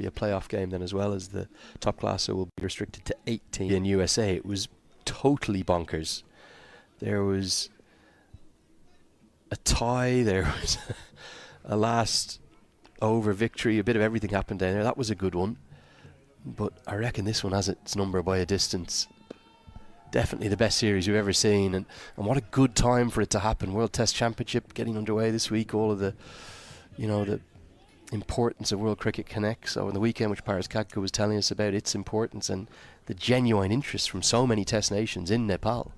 be a playoff game then as well, as the top classer will be restricted to 18 in USA. It was totally bonkers. There was a tie, there was a last over victory, a bit of everything happened down there. That was a good one, but I reckon this one has its number by a distance. Definitely the best series we've ever seen, and what a good time for it to happen. World Test Championship getting underway this week, all of the, you know, the importance of World Cricket Connects over the weekend, which Paris Katka was telling us about its importance and the genuine interest from so many test nations in Nepal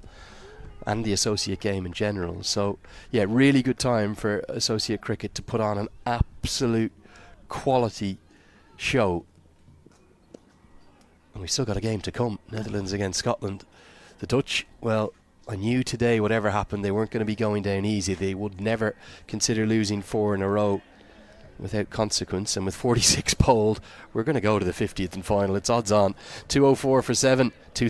and the associate game in general. So yeah, really good time for associate cricket to put on an absolute quality show. And we've still got a game to come. Netherlands against Scotland. The Dutch, well, I knew today whatever happened, they weren't going to be going down easy. They would never consider losing 4 in a row without consequence, and with 46 bowled, we're going to go to the 50th and final. It's odds on. 204 for 7. 2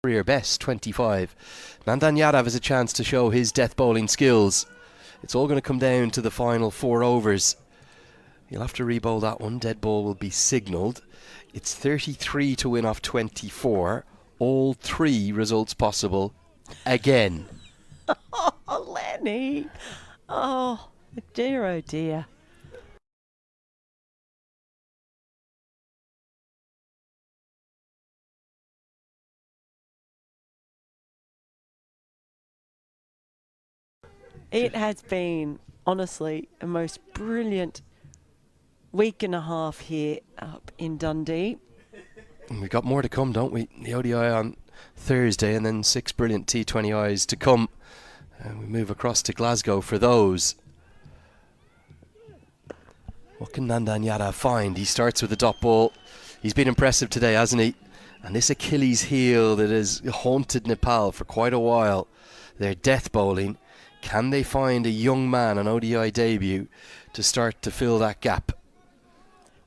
career best, 25. Nandan Yadav has a chance to show his death bowling skills. It's all going to come down to the final 4 overs. You'll have to re-bowl that one. Dead ball will be signalled. It's 33 to win off 24. All 3 results possible again. Oh, Lenny. Oh dear, oh dear. It has been, honestly, a most brilliant week and a half here up in Dundee. And we've got more to come, don't we? The ODI on Thursday, and then 6 brilliant T20Is to come. And we move across to Glasgow for those. What can Nandan Yadav find? He starts with a dot ball. He's been impressive today, hasn't he? And this Achilles heel that has haunted Nepal for quite a while, their death bowling. Can they find a young man, an ODI debut, to start to fill that gap?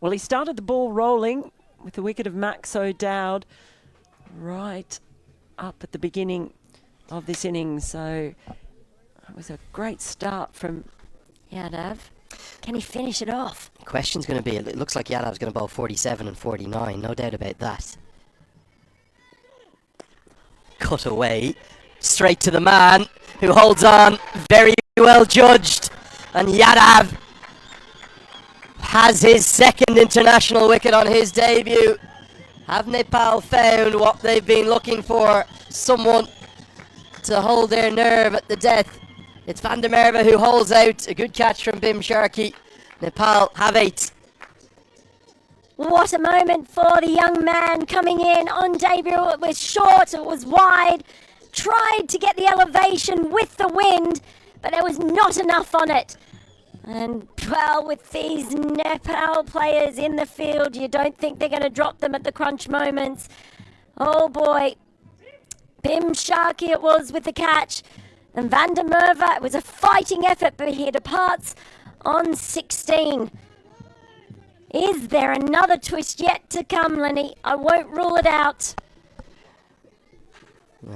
Well, he started the ball rolling with the wicket of Max O'Dowd right up at the beginning of this innings. So it was a great start from Yadav. Can he finish it off? Question's going to be, it looks like Yadav's going to bowl 47 and 49, no doubt about that. Cut away, straight to the man who holds on, very well judged, and Yadav has his second international wicket on his debut. Have Nepal found what they've been looking for? Someone to hold their nerve at the death. It's Van der Merwe who holds out. A good catch from Bim Sharkey. Nepal have 8. What a moment for the young man coming in on debut. It was short, it was wide. Tried to get the elevation with the wind, but there was not enough on it. And, well, with these Nepal players in the field, you don't think they're going to drop them at the crunch moments. Oh, boy. Bim Sharkey it was with the catch. And Van der Merwe, it was a fighting effort, but he departs on 16. Is there another twist yet to come, Lenny? I won't rule it out.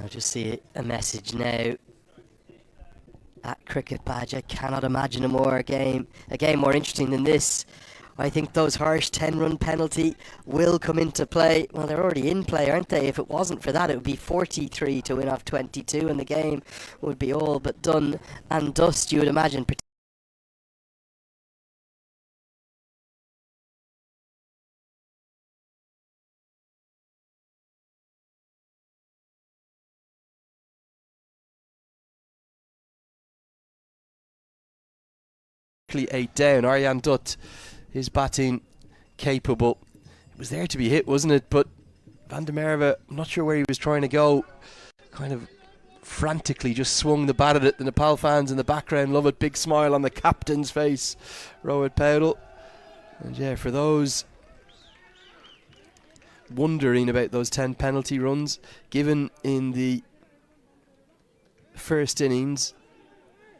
I just see a message now at Cricket Badge. I cannot imagine a game more interesting than this. I think those harsh 10-run penalty will come into play. Well, they're already in play, aren't they? If it wasn't for that, it would be 43 to win off 22, and the game would be all but done and dust, you would imagine. 8 down. Arjan Dutt, his batting capable. It was there to be hit, wasn't it? But Van der Merwe, I'm not sure where he was trying to go. Kind of frantically just swung the bat at it. The Nepal fans in the background love it. Big smile on the captain's face, Rohit Paudel. And yeah, for those wondering about those 10 penalty runs given in the first innings,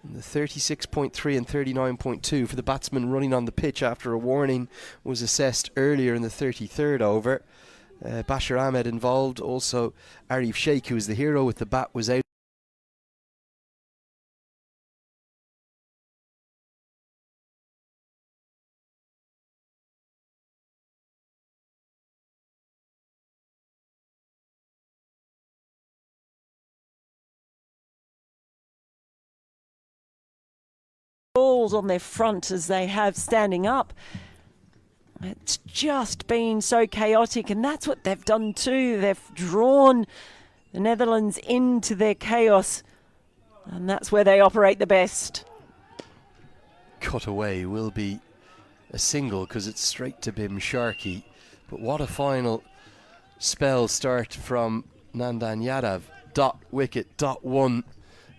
the 36.3 and 39.2 for the batsman running on the pitch after a warning was assessed earlier in the 33rd over. Bashir Ahmed involved, also Arif Sheikh, who was the hero with the bat, was out. Balls on their front as they have standing up. It's just been so chaotic, and that's what they've done too. They've drawn the Netherlands into their chaos, and that's where they operate the best. Cut away will be a single because it's straight to Bim Sharkey. But what a final spell start from Nandan Yadav. Dot wicket, dot one.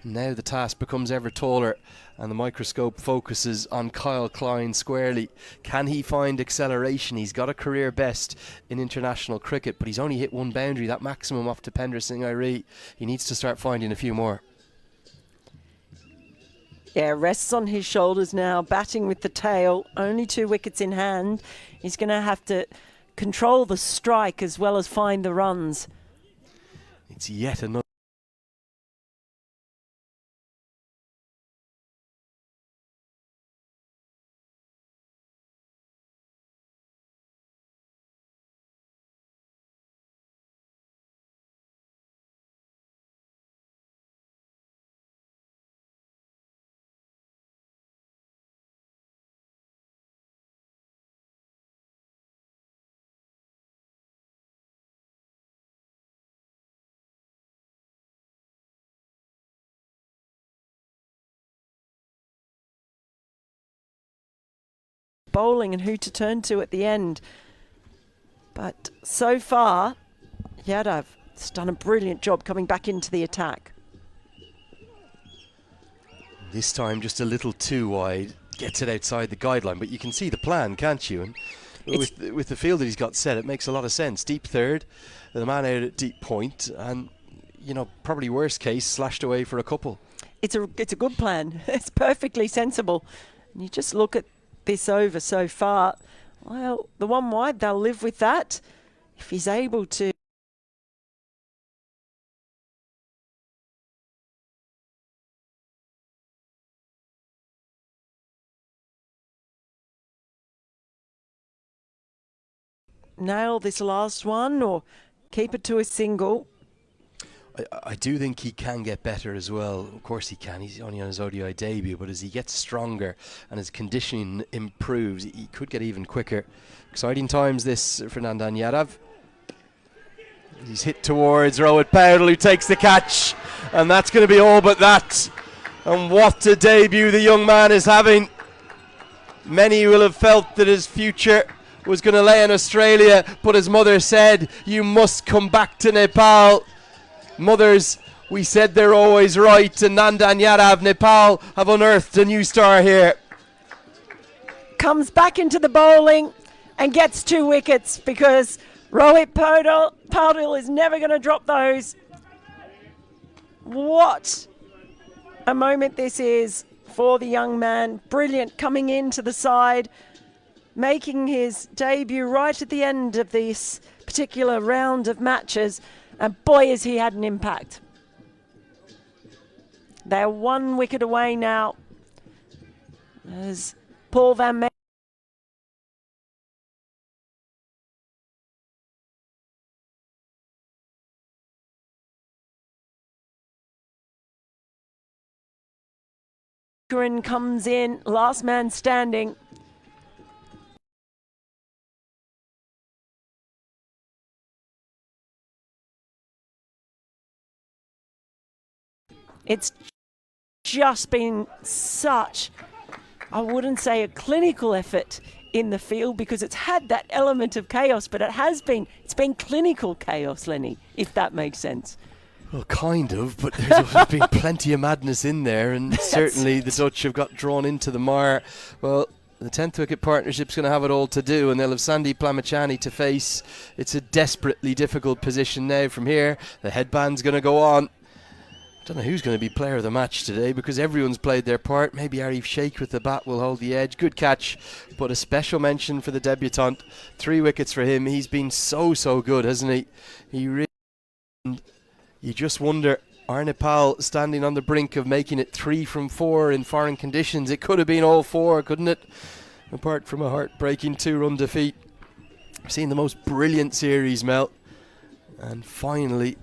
Now the task becomes ever taller, and the microscope focuses on Kyle Klein squarely. Can he find acceleration? He's got a career best in international cricket, but he's only hit one boundary, that maximum off to Pendra Singh Airi. He needs to start finding a few more. Yeah, rests on his shoulders now, batting with the tail, only 2 wickets in hand. He's going to have to control the strike as well as find the runs. It's yet another bowling and who to turn to at the end. But so far, Yadav's done a brilliant job coming back into the attack. this time just a little too wide, gets it outside the guideline, but you can see the plan, can't you? And with the field that he's got set, it makes a lot of sense. Deep third, the man out at deep point, and you know, probably worst case, slashed away for a couple. It's a good plan. It's perfectly sensible. And you just look at this over so far. Well, the one wide, they'll live with that if he's able to. Nail this last one or keep it to a single. I do think he can get better as well. Of course he can. He's only on his ODI debut, but as he gets stronger and his conditioning improves, he could get even quicker. Exciting times this for Nandan Yadav. He's hit towards Rohit Paudel, who takes the catch, and that's going to be all but that. And what a debut the young man is having. Many will have felt that his future was going to lay in Australia, but his mother said, "You must come back to Nepal." Mothers, we said they're always right, and Nandan Yadav, Nepal have unearthed a new star here. Comes back into the bowling and gets 2 wickets because Rohit Paudel is never going to drop those. What a moment this is for the young man. Brilliant coming into the side, making his debut right at the end of this particular round of matches. And boy, has he had an impact. They're 1 wicket away now. As Paul Van Meekeren comes in, last man standing. It's just been such I wouldn't say a clinical effort in the field because it's had that element of chaos, but it's been clinical chaos, Lenny, if that makes sense. Well, kind of, but there's also been plenty of madness in there, and certainly the Dutch have got drawn into the mire. Well, the 10th wicket partnership's going to have it all to do, and they'll have Sandeep Lamachani to face. It's a desperately difficult position now from here. The headband's going to go on. Don't know who's going to be player of the match today because everyone's played their part. Maybe Arif Sheikh with the bat will hold the edge. Good catch, but a special mention for the debutant. 3 wickets for him. He's been so good, hasn't he? He really... You just wonder, are Nepal standing on the brink of making it 3 from 4 in foreign conditions? It could have been all 4, couldn't it? Apart from a heartbreaking 2-run defeat. We've seen the most brilliant series, Mel. And finally...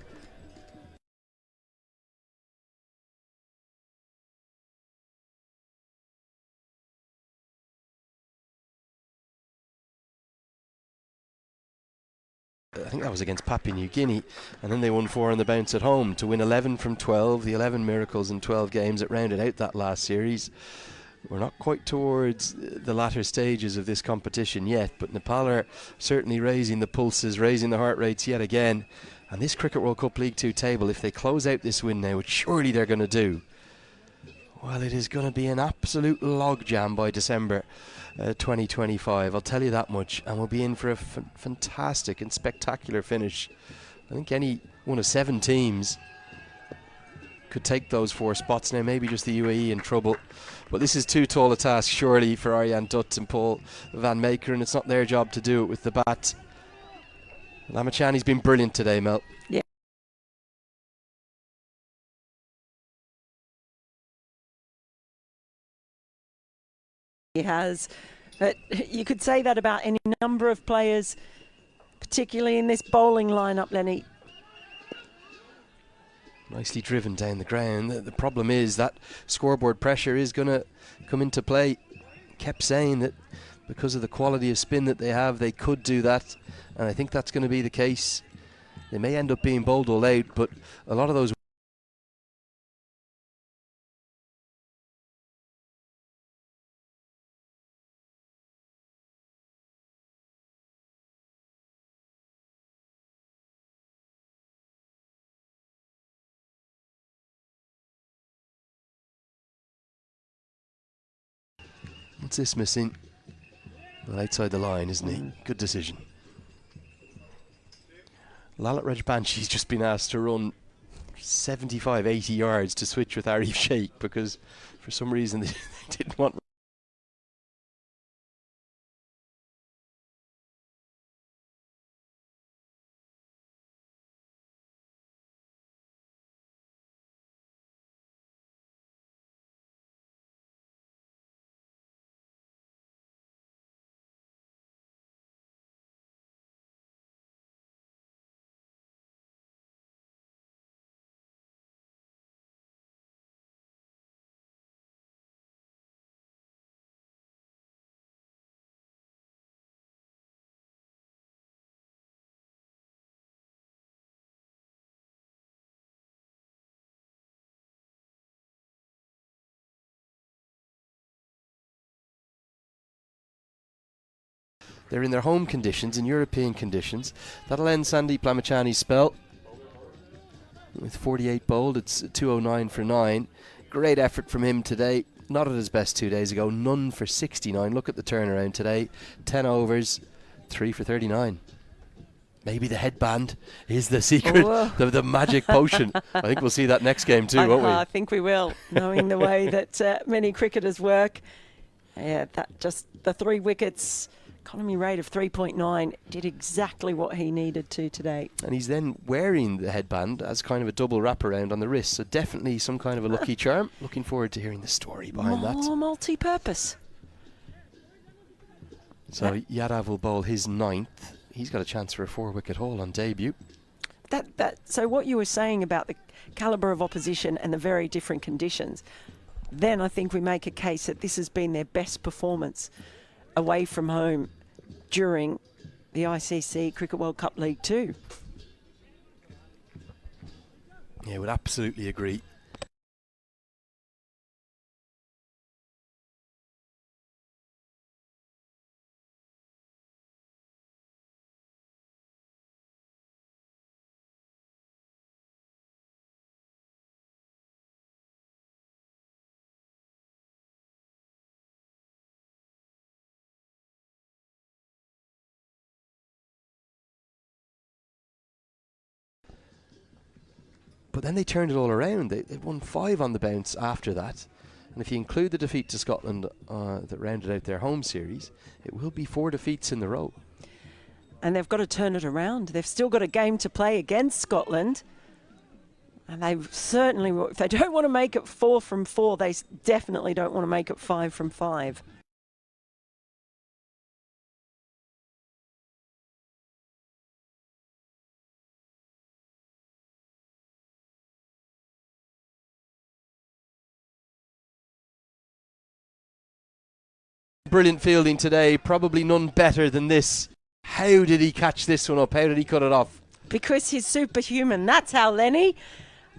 I think that was against Papua New Guinea, and then they won 4 on the bounce at home to win 11 from 12, the 11 miracles in 12 games that rounded out that last series. We're not quite towards the latter stages of this competition yet, but Nepal are certainly raising the pulses, raising the heart rates yet again. And this Cricket World Cup League 2 table, if they close out this win now, which surely they're going to do, well, it is going to be an absolute logjam by December 2025, I'll tell you that much, and we'll be in for a fantastic and spectacular finish. I think any one of 7 teams could take those 4 spots now, maybe just the UAE in trouble, but this is too tall a task surely for Arjan Dutt and Paul Van Maker, and it's not their job to do it with the bat. Lamachani's been brilliant today, Mel. Yeah. He has. But you could say that about any number of players, particularly in this bowling lineup, Lenny. Nicely driven down the ground. The problem is that scoreboard pressure is going to come into play. Kept saying that because of the quality of spin that they have, they could do that, and I think that's going to be the case. They may end up being bowled all out, but a lot of those what's this missing? Well, outside the line, isn't he? Good decision. Lalit Rajbanshi's just been asked to run 75, 80 yards to switch with Arif Sheikh because for some reason they didn't want... They're in their home conditions, in European conditions. That'll end Sandeep Lamachani's spell. With 48 bowled, it's 209 for 9. Great effort from him today. Not at his best 2 days ago. None for 69. Look at the turnaround today. 10 overs, 3 for 39. Maybe the headband is the secret, the magic potion. I think we'll see that next game too, won't we? I think we will, knowing the way that many cricketers work. Yeah, that just the 3 wickets... Economy rate of 3.9 did exactly what he needed to today. And he's then wearing the headband as kind of a double wraparound on the wrist, so definitely some kind of a lucky charm. Looking forward to hearing the story behind that. More multi-purpose. So Yadav will bowl his 9th. He's got a chance for a 4-wicket haul on debut. So what you were saying about the calibre of opposition and the very different conditions, then I think we make a case that this has been their best performance away from home during the ICC Cricket World Cup League 2. Yeah, I would absolutely agree. But then they turned it all around. They won 5 on the bounce after that. And if you include the defeat to Scotland that rounded out their home series, it will be 4 defeats in the row. And they've got to turn it around. They've still got a game to play against Scotland. And they certainly, if they don't want to make it 4 from 4, they definitely don't want to make it 5 from 5. Brilliant fielding today, probably none better than this. How did he catch this one up? How did he cut it off? Because he's superhuman. That's how, Lenny.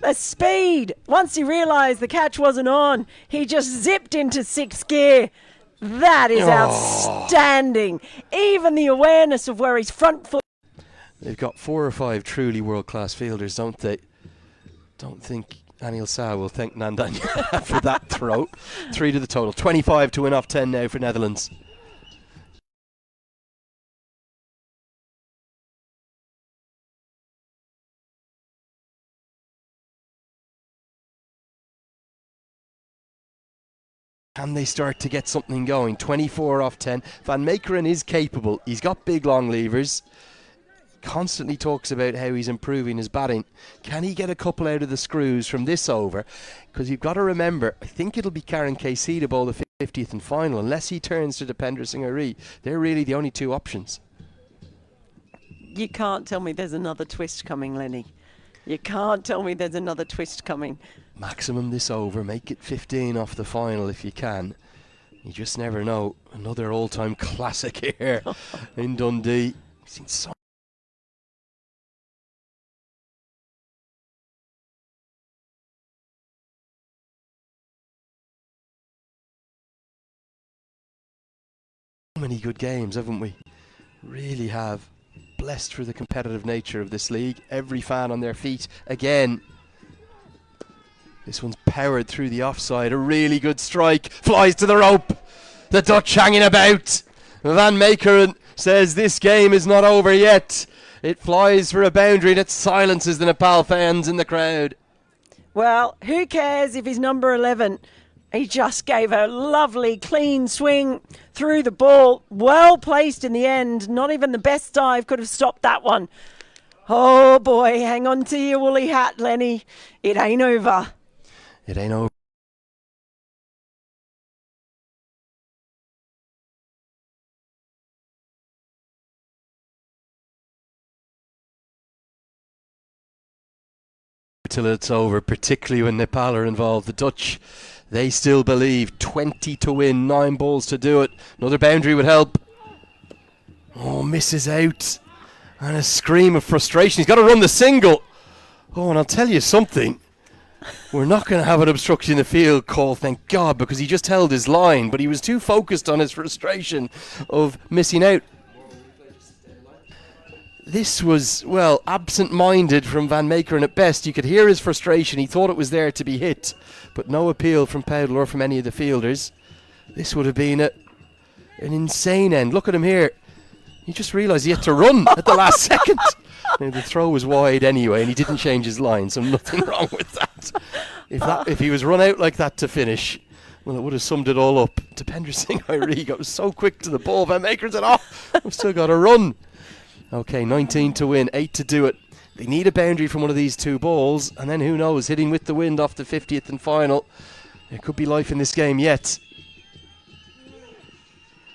The speed. Once he realised the catch wasn't on, he just zipped into 6th gear. That is outstanding. Even the awareness of where his front foot... They've got 4 or 5 truly world-class fielders, don't they? Don't think Anil Shah will thank Nandanya for that throw. 3 to the total. 25 to win off 10 now for Netherlands. Can they start to get something going? 24 off 10. Van Meekeren is capable. He's got big long levers. Constantly talks about how he's improving his batting. Can he get a couple out of the screws from this over? Because you've got to remember, I think it'll be Karen KC to bowl the 50th and final, unless he turns to Dipender Singh Hari. They're really the only 2 options. You can't tell me there's another twist coming, Lenny. You can't tell me there's another twist coming. Maximum this over. Make it 15 off the final if you can. You just never know. Another all-time classic here in Dundee. We've seen so many good games, haven't we? Really have. Blessed for the competitive nature of this league. Every fan on their feet again. This one's powered through the offside. A really good strike. Flies to the rope. The Dutch hanging about. Van Meekeren says this game is not over yet. It flies for a boundary and it silences the Nepal fans in the crowd. Well, who cares if he's number 11? He just gave a lovely, clean swing through the ball. Well placed in the end. Not even the best dive could have stopped that one. Oh, boy. Hang on to your woolly hat, Lenny. It ain't over. It ain't over. Till it's over, particularly when Nepal are involved. The Dutch, they still believe. 20 to win, 9 balls to do it. Another boundary would help. Oh, misses out. And a scream of frustration. He's got to run the single. Oh, and I'll tell you something. We're not going to have an obstruction in the field call, thank God, because he just held his line, but he was too focused on his frustration of missing out. This was, well, absent-minded from Van Meekeren at best. You could hear his frustration. He thought it was there to be hit, but no appeal from Powell or from any of the fielders. This would have been an insane end. Look at him here. He just realised he had to run at the last second. Now, the throw was wide anyway, and he didn't change his line, so nothing wrong with that. If he was run out like that to finish, well, it would have summed it all up. Dipender Singh Hari got so quick to the ball. Van Meekeren said, "Oh, we've still got to run." Okay, 19 to win, 8 to do it. They need a boundary from one of these 2 balls, and then who knows, hitting with the wind off the 50th and final. There could be life in this game yet.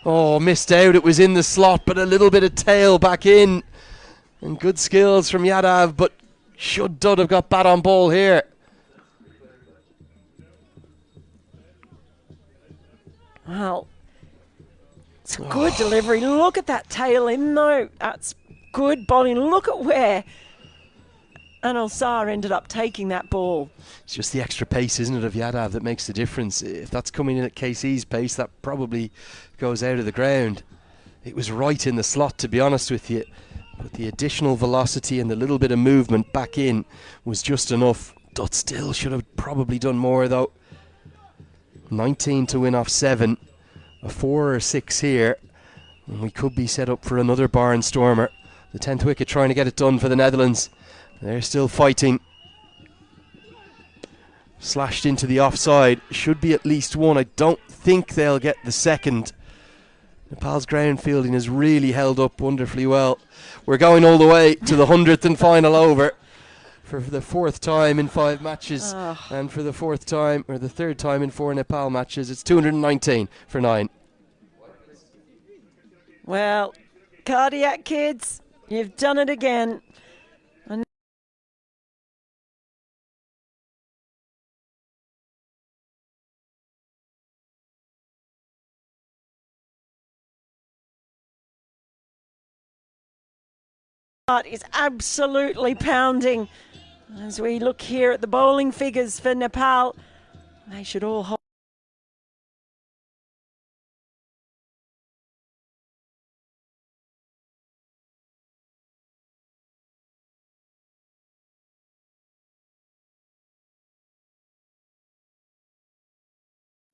Oh, missed out. It was in the slot, but a little bit of tail back in. And good skills from Yadav, but should Dud have got bat on ball here. Well, it's a good delivery. Look at that tail in, though. That's good bowling. Look at where Anil Shah ended up taking that ball. It's just the extra pace, isn't it, of Yadav that makes the difference. If that's coming in at KC's pace, that probably goes out of the ground. It was right in the slot, to be honest with you. But the additional velocity and the little bit of movement back in was just enough. Dutt still should have probably done more, though. 19 to win off 7. A 4 or 6 here. And we could be set up for another barnstormer. The 10th wicket trying to get it done for the Netherlands. They're still fighting. Slashed into the offside. Should be at least one. I don't think they'll get the second. Nepal's ground fielding has really held up wonderfully well. We're going all the way to the 100th and final over for the 4th time in 5 matches, and for the 4th time, or the 3rd time in 4 Nepal matches. It's 219 for 9. Well, Cardiac kids, you've done it again. Heart is absolutely pounding as we look here at the bowling figures for Nepal. They should all hold.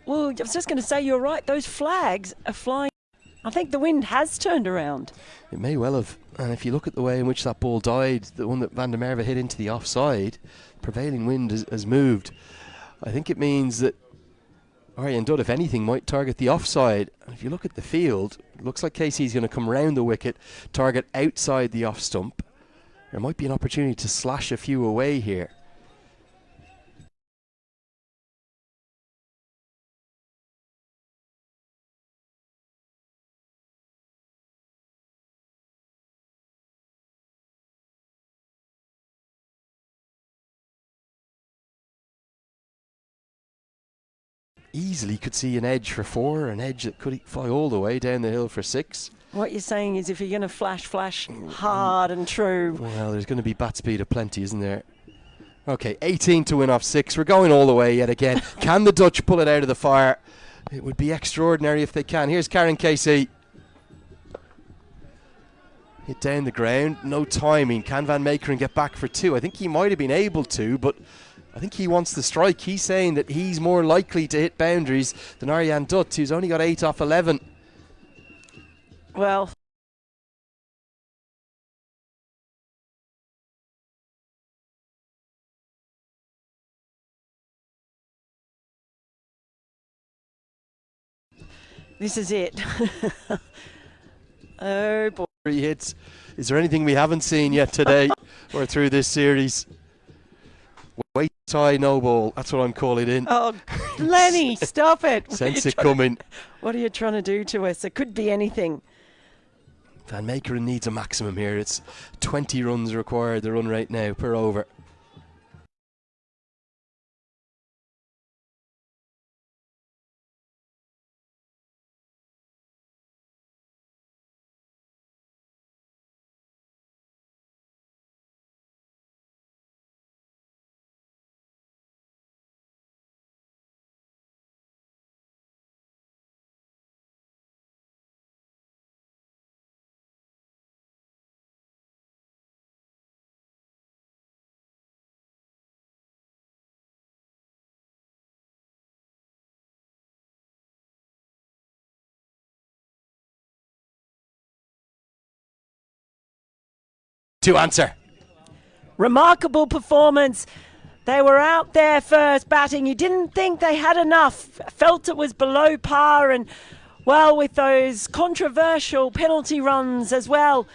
Well, I was just going to say, you're right. Those flags are flying. I think the wind has turned around. It may well have. And if you look at the way in which that ball died, the one that Van der Merwe hit into the offside, prevailing wind has moved. I think it means that Aryan Dutt, if anything, might target the offside. And if you look at the field, it looks like Casey's going to come round the wicket, target outside the off stump. There might be an opportunity to slash a few away here. Easily could see an edge for 4, an edge that could fly all the way down the hill for 6. What you're saying is if you're going to flash hard and true. Well, there's going to be bat speed aplenty, isn't there? Okay, 18 to win off 6. We're going all the way yet again. Can the Dutch pull it out of the fire? It would be extraordinary if they can. Here's Karen Casey. Hit down the ground, no timing. Can Van Meekeren get back for 2? I think he might have been able to, but I think he wants the strike. He's saying that he's more likely to hit boundaries than Aryan Dutt, who's only got 8 off 11. Well, this is it. Oh boy. 3 hits. Is there anything we haven't seen yet today or through this series? Wait, tie, no ball. That's what I'm calling in. Oh, Lenny, stop it. Sense it coming. What are you trying to do to us? It could be anything. Van Meekeren needs a maximum here. It's 20 runs required, the run rate now per over. To answer. Remarkable performance. They were out there first batting. You didn't think they had enough. Felt it was below par, and well, with those controversial penalty runs as well,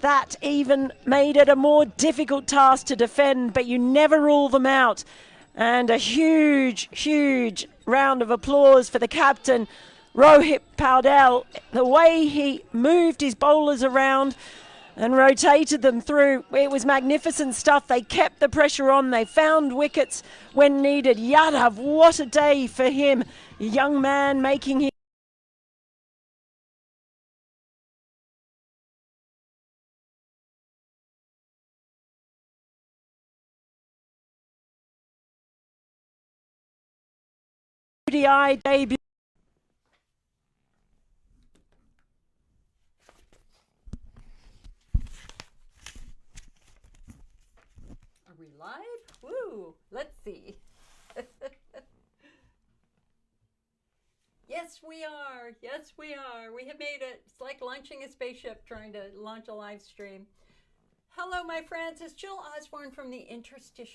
that even made it a more difficult task to defend, but you never rule them out. And a huge round of applause for the captain, Rohit Paudel. The way he moved his bowlers around and rotated them through, it was magnificent stuff. They kept the pressure on. They found wickets when needed. Yadav, what a day for him. A young man making his ODI debut. Are we live? Woo! Let's see. Yes, we are. Yes, we are. We have made it. It's like launching a spaceship trying to launch a live stream. Hello, my friends. It's Jill Osborne from the Interstitial